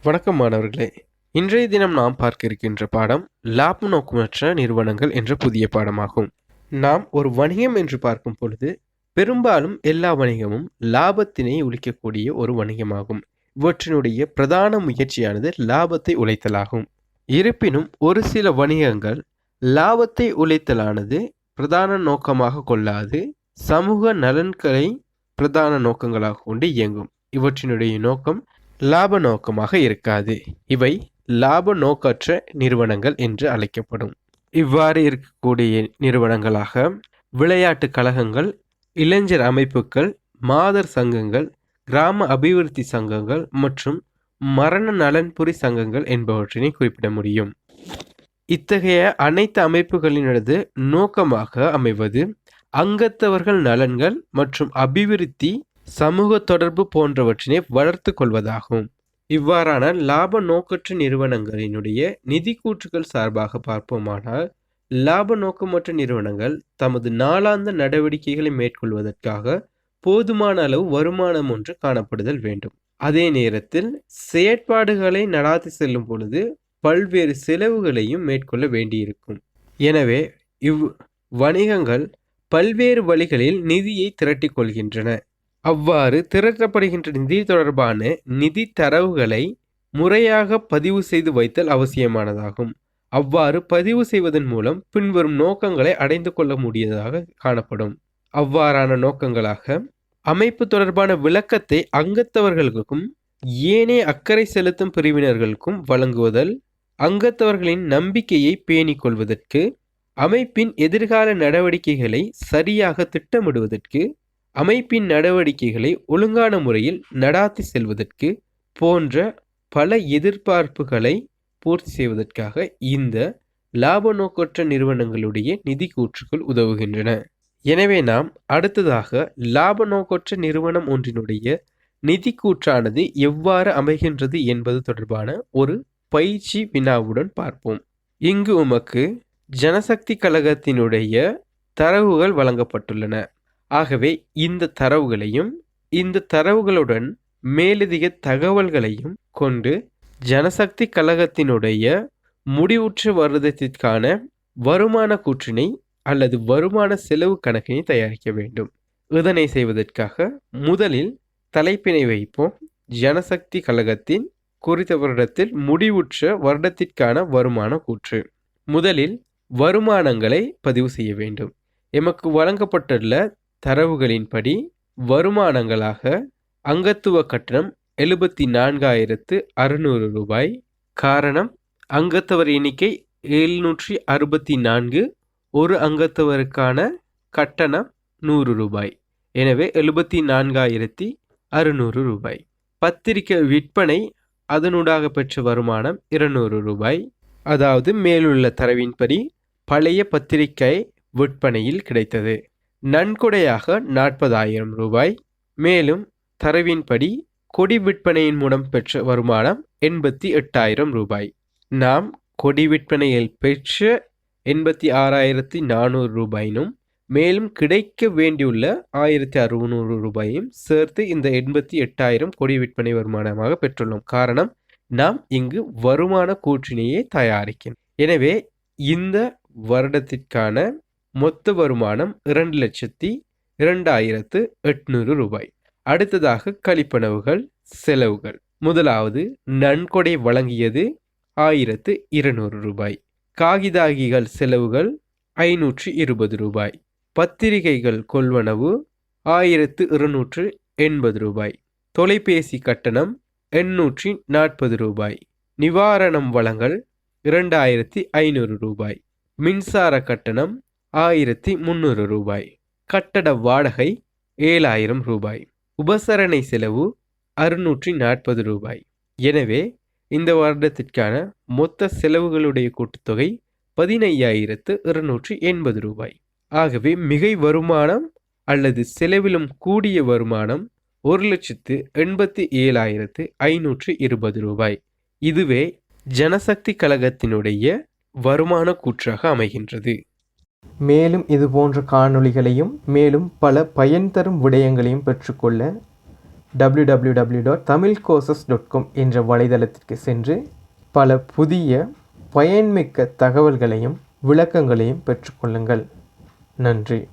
வணக்கம் மாணவர்களே. இன்றைய தினம் நாம் பார்க்க இருக்கின்ற பாடம் லாப நோக்கமற்ற நிறுவனங்கள் என்ற புதிய பாடமாகும். நாம் ஒரு வணிகம் என்று பார்க்கும் பொழுது பெரும்பாலும் எல்லா வணிகமும் லாபத்தினை உழைக்கக்கூடிய ஒரு வணிகமாகும். இவற்றினுடைய பிரதான முயற்சியானது லாபத்தை உழைத்தலாகும். இருப்பினும் ஒரு சில வணிகங்கள் லாபத்தை உழைத்தலானது பிரதான நோக்கமாக கொள்ளாது சமூக நலன்களை பிரதான நோக்கங்களாக கொண்டு இயங்கும். இவற்றினுடைய நோக்கம் லாப நோக்கமாக இருக்காது. இவை லாப நோக்கற்ற நிறுவனங்கள் என்று அழைக்கப்படும். இவ்வாறு இருக்கக்கூடிய நிறுவனங்களாக விளையாட்டு கழகங்கள், இளைஞர் அமைப்புகள், மாதர் சங்கங்கள், கிராம அபிவிருத்தி சங்கங்கள் மற்றும் மரண நலன்புரி சங்கங்கள் என்பவற்றினை குறிப்பிட முடியும். இத்தகைய அனைத்து அமைப்புகளினது நோக்கமாக அமைவது அங்கத்தவர்கள் நலன்கள் மற்றும் அபிவிருத்தி, சமூக தொடர்பு போன்றவற்றினை வளர்த்து கொள்வதாகும். இவ்வாறான லாப நோக்கற்ற நிறுவனங்களினுடைய நிதி கூற்றுகள் சார்பாக பார்ப்போமானால், லாப நோக்கமற்ற நிறுவனங்கள் தமது நாளாந்த நடவடிக்கைகளை மேற்கொள்வதற்காக போதுமான அளவு வருமானம் ஒன்று காணப்படுதல் வேண்டும். அதே நேரத்தில் செயற்பாடுகளை நடாத்தி செல்லும் பொழுது பல்வேறு செலவுகளையும் மேற்கொள்ள வேண்டியிருக்கும். எனவே வணிகங்கள் பல்வேறு வழிகளில் நிதியை திரட்டிக் கொள்கின்றன. அவ்வாறு திரட்டப்படுகின்ற நிதி தொடர்பான நிதி தரவுகளை முறையாக பதிவு செய்து வைத்தல் அவசியமானதாகும். அவ்வாறு பதிவு செய்வதன் மூலம் பின்வரும் நோக்கங்களை அடைந்து கொள்ள முடியதாக காணப்படும். அவ்வாறான நோக்கங்களாக அமைப்பு தொடர்பான விளக்கத்தை அங்கத்தவர்களுக்கும் ஏனைய அக்கறை செலுத்தும் பிரிவினர்களுக்கும் வழங்குவதல், அங்கத்தவர்களின் நம்பிக்கையை பேணிக் கொள்வதற்கு, அமைப்பின் எதிர்கால நடவடிக்கைகளை சரியாக திட்டமிடுவதற்கு, அமைப்பின் நடவடிக்கைகளை ஒழுங்கான முறையில் நடாத்தி செல்வதற்கு போன்ற பல எதிர்பார்ப்புகளை பூர்த்தி செய்வதற்காக இந்த லாப நோக்கற்ற நிறுவனங்களுடைய நிதி கூற்றுகள் உதவுகின்றன. எனவே நாம் அடுத்ததாக லாப நோக்கற்ற நிறுவனம் ஒன்றினுடைய நிதி கூற்றானது எவ்வாறு அமைகின்றது என்பது தொடர்பான ஒரு பயிற்சி வினாவுடன் பார்ப்போம். இங்கு உமக்கு ஜனசக்தி கழகத்தினுடைய தரவுகள் வழங்கப்பட்டுள்ளன. ஆகவே இந்த தரவுகளையும் இந்த தரவுகளுடன் மேலதிக தகவல்களையும் கொண்டு ஜனசக்தி கழகத்தினுடைய முடிவுற்ற வருடத்திற்கான வருமான கூற்றினை அல்லது வருமான செலவு கணக்கினை தயாரிக்க வேண்டும். இதனை செய்வதற்காக முதலில் தலைப்பினை வைப்போம். ஜனசக்தி கழகத்தின் குறித்த வருடத்தில் முடிவுற்ற வருடத்திற்கான வருமான கூற்று. முதலில் வருமானங்களை பதிவு செய்ய வேண்டும். எமக்கு வழங்கப்பட்டுள்ள தரவுகளின்படி வருமானங்களாக அங்கத்துவ கட்டணம் 74,600 ரூபாய். காரணம் அங்கத்தவர் எண்ணிக்கை 764. ஒரு அங்கத்தவருக்கான கட்டணம் 100 ரூபாய். எனவே 74,600 ரூபாய். பத்திரிகை விற்பனை அதனூடாக பெற்ற வருமானம் 200 ரூபாய். அதாவது மேலுள்ள தரவின்படி பழைய பத்திரிகை விற்பனையில் கிடைத்தது. நன்கொடையாக 40,000 ரூபாய். மேலும் தரவின்படி கொடி விற்பனையின் மூலம் பெற்ற வருமானம் 88,000 ரூபாய். நாம் கொடி விற்பனையில் பெற்ற 86,400 ரூபாயினும் மேலும் கிடைக்க வேண்டியுள்ள 1,600 ரூபாயும் சேர்த்து இந்த 88,000 கொடி விற்பனை வருமானமாக பெற்றுள்ளோம். காரணம் நாம் இங்கு வருமான கூற்றினையே தயாரிக்கிறோம். எனவே இந்த வருடத்திற்கான மொத்த வருமானம் 2,02,800 ரூபாய். அடுத்ததாக கழிப்பனவுகள், செலவுகள். முதலாவது நன்கொடை வழங்கியது 1,200 ரூபாய். காகிதாகிகள் செலவுகள் 520 ரூபாய். பத்திரிகைகள் கொள்வனவு 1,280 ரூபாய். தொலைபேசி கட்டணம் 840 ரூபாய். நிவாரணம் வழங்கல் 2,500 ரூபாய். மின்சார கட்டணம் 1,300 ரூபாய். கட்டட வாடகை 7,000 ரூபாய். உபசரணை செலவு 640 ரூபாய். எனவே இந்த வருடத்திற்கான மொத்த செலவுகளுடைய கூட்டுத்தொகை 15,280 ரூபாய். ஆகவே மிகை வருமானம் அல்லது செலவிலும் கூடிய வருமானம் 1,87,520 ரூபாய். இதுவே ஜனசக்தி கழகத்தினுடைய வருமான கூற்றாக அமைகின்றது. மேலும் இது போன்ற காணொளிகளையும் மேலும் பல பயன் தரும் விடயங்களையும் பெற்றுக்கொள்ள www.tamilcourses.com என்ற வலைதளத்திற்கு சென்று பல புதிய பயன்மிக்க தகவல்களையும் விளக்கங்களையும் பெற்றுக்கொள்ளுங்கள். நன்றி.